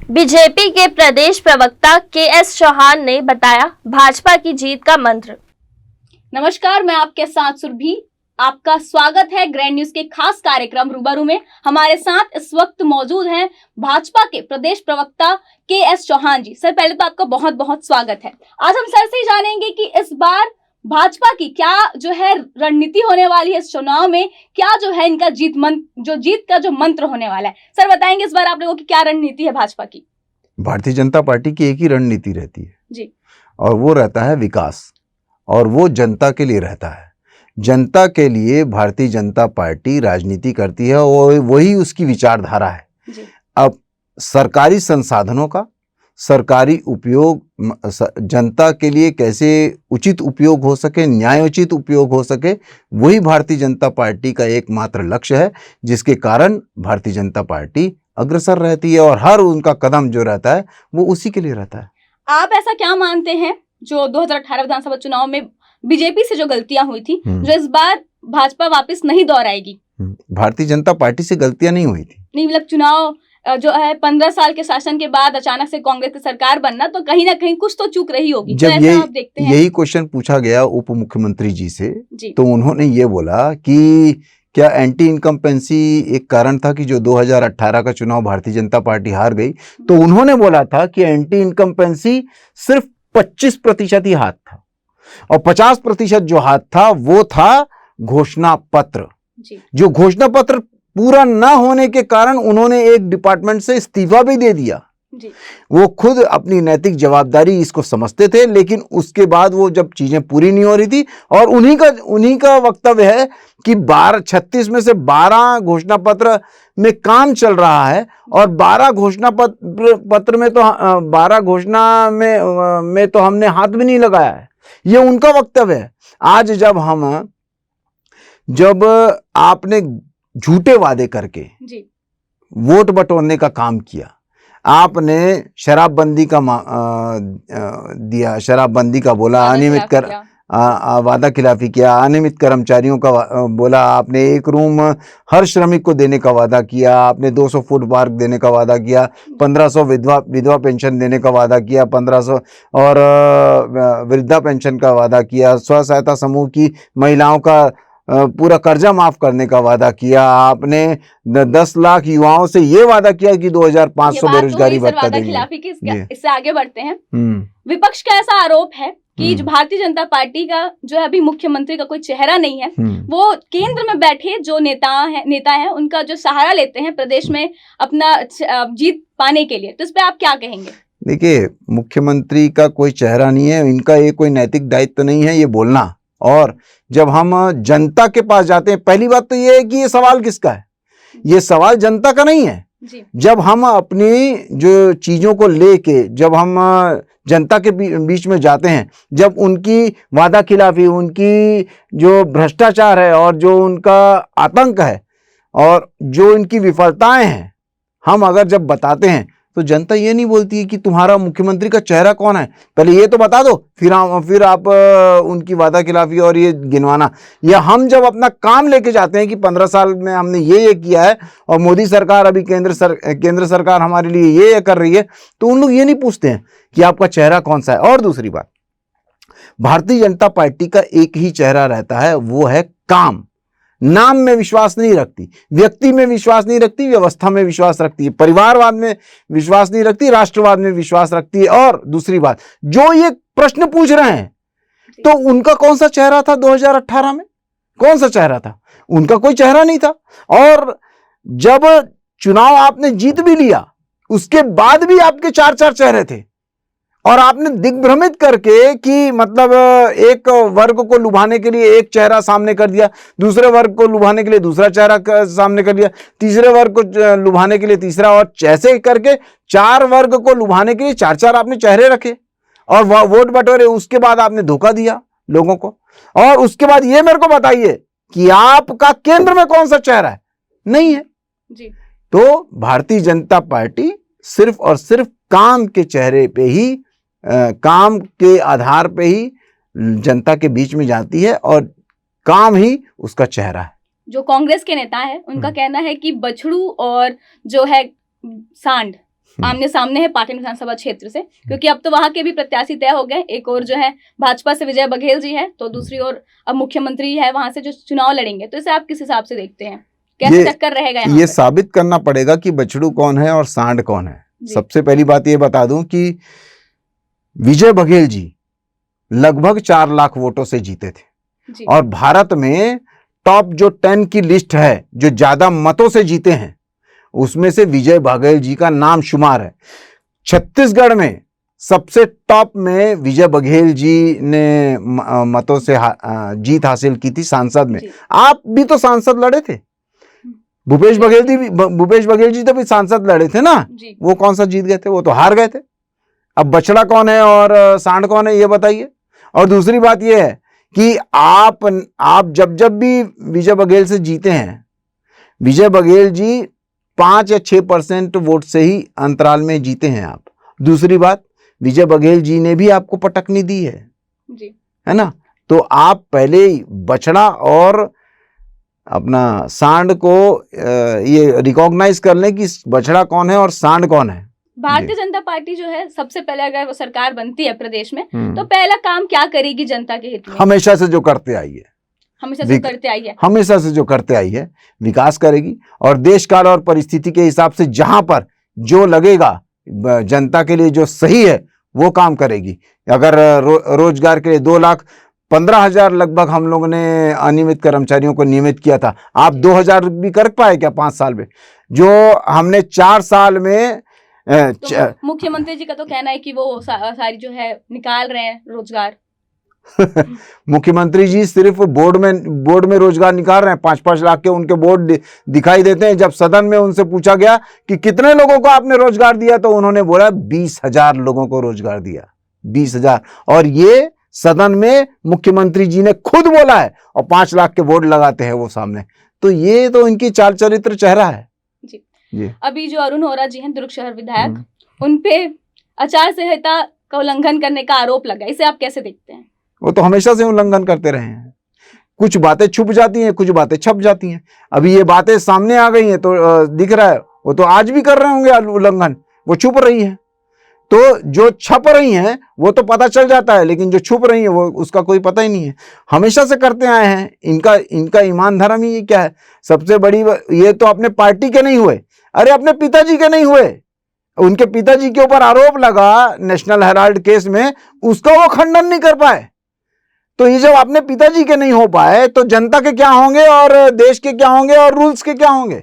BJP के प्रदेश प्रवक्ता KS. Chauhan ने बताया भाजपा की जीत का मंत्र। नमस्कार, मैं आपके साथ सुरभि। आपका स्वागत है ग्रैंड न्यूज के खास कार्यक्रम रूबरू में। हमारे साथ इस वक्त मौजूद हैं भाजपा के प्रदेश प्रवक्ता के.एस. चौहान जी। सर, पहले तो आपका बहुत बहुत स्वागत है। आज हम सर से ही जानेंगे कि इस बार भाजपा की क्या जो है रणनीति होने वाली है इस चुनाव में, क्या जो है इनका जीत का जो मंत्र होने वाला है। सर, बताएंगे इस बार आप लोगों की क्या रणनीति है भाजपा की? भारतीय जनता पार्टी की एक ही रणनीति रहती है जी, और वो रहता है विकास, और वो जनता के लिए रहता है। जनता के लिए भारतीय जनता पार्टी राजनीति करती है और वही उसकी विचारधारा है। जी, अब सरकारी संसाधनों का सरकारी उपयोग जनता के लिए कैसे उचित उपयोग हो सके, न्यायोचित उपयोग हो सके, वही भारतीय जनता पार्टी का एकमात्र लक्ष्य है, जिसके कारण भारतीय जनता पार्टी अग्रसर रहती है और हर उनका कदम जो रहता है वो उसी के लिए रहता है। आप ऐसा क्या मानते हैं जो 2018 विधानसभा चुनाव में बीजेपी से जो गलतियां हुई थी, जो इस बार भाजपा वापस नहीं दोहराएगी? भारतीय जनता पार्टी से गलतियां नहीं हुई थी। नहीं, मतलब चुनाव जो है 15 साल के शासन के बाद अचानक से कांग्रेस की सरकार बनना, तो कहीं ना कहीं कुछ तो चूक रही होगी। जब तो ऐसा आप देखते हैं? यही क्वेश्चन पूछा गया उप मुख्यमंत्री जी से, जी, तो उन्होंने ये बोला कि क्या एंटी इनकम्पेंसी एक कारण था कि जो 2018 का चुनाव भारतीय जनता पार्टी हार गई? तो उन्होंने बोला था कि एंटी इनकम्पेंसी सिर्फ 25% ही हाथ था, और 50% जो हाथ था वो था घोषणा पत्र। जी, जो घोषणा पत्र पूरा ना होने के कारण उन्होंने एक डिपार्टमेंट से इस्तीफा भी दे दिया। जी, वो खुद अपनी नैतिक जवाबदारी इसको समझते थे, लेकिन उसके बाद वो जब चीजें पूरी नहीं हो रही थी, और उन्हीं का वक्तव्य है कि 36 में से 12 घोषणा पत्र में काम चल रहा है, और 12 घोषणा पत्र में तो 12 घोषणा में तो हमने हाथ भी नहीं लगाया है। ये उनका वक्तव्य है। आज जब आपने झूठे वादे करके जी, वोट बटोरने का काम किया, आपने शराबबंदी का दिया, शराबबंदी का बोला, अनियमित कर वादा खिलाफी किया, अनियमित कर्मचारियों का बोला, आपने एक रूम हर श्रमिक को देने का वादा किया, आपने 200 फुट पार्क देने का वादा किया, 1500 विधवा पेंशन देने का वादा किया, 1500 और वृद्धा पेंशन का वादा किया, स्व सहायता समूह की महिलाओं का पूरा कर्जा माफ करने का वादा किया, आपने 10 लाख युवाओं से ये वादा किया कि 2500 बेरोजगारी भत्ता देंगे। इससे आगे बढ़ते हैं। विपक्ष का ऐसा आरोप है कि जो भारतीय जनता पार्टी का जो है अभी मुख्यमंत्री का कोई चेहरा नहीं है, वो केंद्र में बैठे जो नेता है उनका जो सहारा लेते हैं प्रदेश में अपना जीत पाने के लिए। तो इस पे आप क्या कहेंगे? देखिए, मुख्यमंत्री का कोई चेहरा नहीं है, इनका ये कोई नैतिक दायित्व नहीं है ये बोलना। और जब हम जनता के पास जाते हैं, पहली बात तो ये है कि ये सवाल किसका है? ये सवाल जनता का नहीं है। जी, जब हम अपनी जो चीजों को लेके जब हम जनता के बीच में जाते हैं, जब उनकी वादा खिलाफी, उनकी जो भ्रष्टाचार है और जो उनका आतंक है और जो इनकी विफलताएं हैं, हम अगर जब बताते हैं तो जनता ये नहीं बोलती है कि तुम्हारा मुख्यमंत्री का चेहरा कौन है, पहले ये तो बता दो, फिर आप उनकी वादा खिलाफी और ये गिनवाना। या हम जब अपना काम लेके जाते हैं कि 15 साल में हमने ये किया है और मोदी सरकार अभी केंद्र सरकार हमारे लिए ये कर रही है, तो उन लोग ये नहीं पूछते हैं कि आपका चेहरा कौन सा है। और दूसरी बात, भारतीय जनता पार्टी का एक ही चेहरा रहता है, वो है काम। नाम में विश्वास नहीं रखती, व्यक्ति में विश्वास नहीं रखती, व्यवस्था में विश्वास रखती है, परिवारवाद में विश्वास नहीं रखती, राष्ट्रवाद में विश्वास रखती है। और दूसरी बात, जो ये प्रश्न पूछ रहे हैं, तो उनका कौन सा चेहरा था 2018 में? कौन सा चेहरा था? उनका कोई चेहरा नहीं था। और जब चुनाव आपने जीत भी लिया, उसके बाद भी आपके 4 चेहरे थे, और आपने दिग्भ्रमित करके कि मतलब एक वर्ग को लुभाने के लिए एक चेहरा सामने कर दिया, दूसरे वर्ग को लुभाने के लिए दूसरा चेहरा सामने कर दिया, तीसरे वर्ग को लुभाने के लिए तीसरा, और ऐसे करके 4 वर्ग को लुभाने के लिए 4 आपने चेहरे रखे और वोट बटोरे। उसके बाद आपने धोखा दिया लोगों को। और उसके बाद ये मेरे को बताइए कि आपका केंद्र में कौन सा चेहरा है? नहीं है जी। तो भारतीय जनता पार्टी सिर्फ और सिर्फ काम के चेहरे पे ही, काम के आधार पे ही जनता के बीच में जाती है, और काम ही उसका चेहरा है। जो कांग्रेस के नेता है उनका कहना है कि बछड़ू और जो है सांड आमने सामने है पाटन विधानसभा क्षेत्र से, क्योंकि अब तो वहां के भी प्रत्याशी तय हो गए। एक और जो है भाजपा से विजय बघेल जी है, तो दूसरी ओर अब मुख्यमंत्री है वहां से जो चुनाव लड़ेंगे। तो इसे आप किस हिसाब से देखते हैं, कैसे टक्कर रहेगा यहाँ ये पे? साबित करना पड़ेगा कि बछड़ू कौन है और सांड कौन है। सबसे पहली बात ये बता दूं कि विजय बघेल जी लगभग 4 लाख वोटों से जीते थे जी। और भारत में टॉप जो 10 की लिस्ट है जो ज्यादा मतों से जीते हैं उसमें से विजय बघेल जी का नाम शुमार है। छत्तीसगढ़ में सबसे टॉप में विजय बघेल जी ने मतों से जीत हासिल की थी सांसद में। आप भी तो सांसद लड़े थे, भूपेश बघेल जी तो भी सांसद लड़े थे ना, वो कौन सा जीत गए थे? वो तो हार गए थे। अब बछड़ा कौन है और सांड कौन है ये बताइए। और दूसरी बात ये है कि आप जब भी विजय बघेल से जीते हैं, विजय बघेल जी 5 या 6% वोट से ही अंतराल में जीते हैं आप। दूसरी बात, विजय बघेल जी ने भी आपको पटकनी दी है जी, है ना। तो आप पहले बछड़ा और अपना सांड को ये रिकॉग्नाइज कर लें कि बछड़ा कौन है और सांड कौन है। भारतीय जनता पार्टी जो है सबसे पहले अगर वो सरकार बनती है प्रदेश में, तो पहला काम क्या करेगी जनता के हित में? हमेशा से जो करते आई है, हमेशा से जो करते आई है विकास करेगी। और देश काल और परिस्थिति के हिसाब से जहां पर जो लगेगा जनता के लिए जो सही है वो काम करेगी। अगर रोजगार के लिए 2,15,000 लगभग हम लोगों ने अनियमित कर्मचारियों को नियमित किया था, आप 2,000 भी कर पाए क्या 5 साल में? जो हमने 4 साल में तो मुख्यमंत्री जी का तो कहना है कि वो सारी जो है निकाल रहे हैं रोजगार। मुख्यमंत्री जी सिर्फ बोर्ड में रोजगार निकाल रहे हैं। 5-5 लाख के उनके बोर्ड दिखाई देते हैं। जब सदन में उनसे पूछा गया कि कितने लोगों को आपने रोजगार दिया, तो उन्होंने बोला 20,000 लोगों को रोजगार दिया, 20,000। और ये सदन में मुख्यमंत्री जी ने खुद बोला है और 5 लाख के बोर्ड लगाते हैं वो सामने। तो ये तो इनकी चाल चरित्र चेहरा है जी। अभी जो अरुण होरा जी हैं दुर्ग शहर विधायक, उनपे आचार संहिता का उल्लंघन करने का आरोप लगा, इसे आप कैसे देखते हैं? वो तो हमेशा से उल्लंघन करते रहे हैं। कुछ बातें छुप जाती हैं, कुछ बातें छप जाती हैं। अभी ये बातें सामने आ गई हैं तो दिख रहा है, वो तो आज भी कर रहे होंगे उल्लंघन, वो छुप रही है। तो जो छप रही हैं वो तो पता चल जाता है, लेकिन जो छुप रही है वो उसका कोई पता ही नहीं है। हमेशा से करते आए हैं। इनका ईमान धर्म ही क्या है? सबसे बड़ी ये तो अपने पार्टी के नहीं हुए, अरे अपने पिताजी के नहीं हुए। उनके पिताजी के ऊपर आरोप लगा नेशनल हेराल्ड केस में, उसका वो खंडन नहीं कर पाए। तो ये जब अपने पिताजी के नहीं हो पाए तो जनता के क्या होंगे और देश के क्या होंगे और रूल्स के क्या होंगे?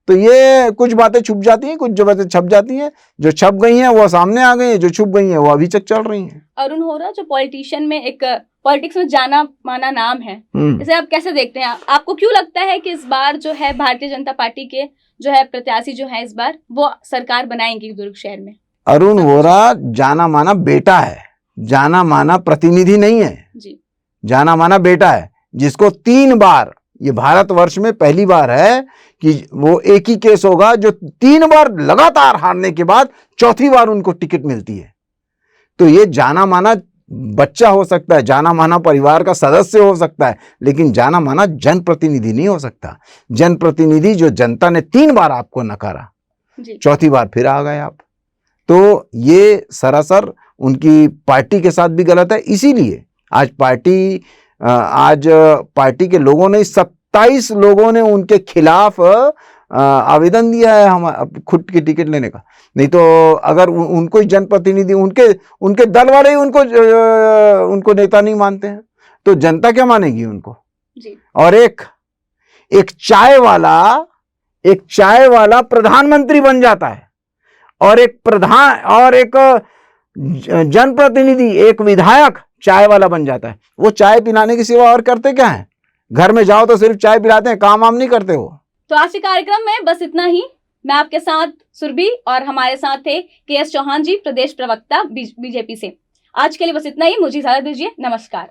तो ये कुछ बातें छुप जाती हैं, कुछ जो बातें छप जाती हैं। जो छप गई हैं वो सामने आ गई हैं, जो छुप गई हैं वो अभी तक चल रही हैं। अरुण होरा जो पॉलिटिशियन में एक पॉलिटिक्स में जाना माना नाम है, इसे आप कैसे देखते हैं? आपको क्यों लगता है कि इस बार जो है भारतीय जनता पार्टी के जो है प्रत्याशी जो है इस बार वो सरकार बनाएंगे दुर्ग शहर में? अरुण होरा जाना माना बेटा है, जाना माना प्रतिनिधि नहीं है जी। जाना माना बेटा है, जिसको 3 बार, ये भारतवर्ष में पहली बार है कि वो एक ही केस होगा जो 3 बार लगातार हारने के बाद चौथी बार उनको टिकट मिलती है। तो ये जाना माना बच्चा हो सकता है, जाना माना परिवार का सदस्य हो सकता है, लेकिन जाना माना जनप्रतिनिधि नहीं हो सकता। जनप्रतिनिधि जो जनता ने 3 बार आपको नकारा, चौथी बार फिर आ गए आप। तो ये सरासर उनकी पार्टी के साथ भी गलत है। इसीलिए आज पार्टी के लोगों ने 27 लोगों ने उनके खिलाफ आवेदन दिया है हम खुद की टिकट लेने का। नहीं तो अगर उनको जनप्रतिनिधि, उनके दल वाले ही उनको नेता नहीं मानते हैं तो जनता क्या मानेगी उनको जी। और एक चाय वाला प्रधानमंत्री बन जाता है और एक जनप्रतिनिधि, एक विधायक चाय वाला बन जाता है। वो चाय पिलाने की सेवा और करते क्या है? घर में जाओ तो सिर्फ चाय पिलाते हैं, काम वाम नहीं करते वो। तो आज के कार्यक्रम में बस इतना ही। मैं आपके साथ सुरभि और हमारे साथ थे के.एस. चौहान जी, प्रदेश प्रवक्ता बीजेपी से। आज के लिए बस इतना ही, मुझे इजाजत दीजिए। नमस्कार।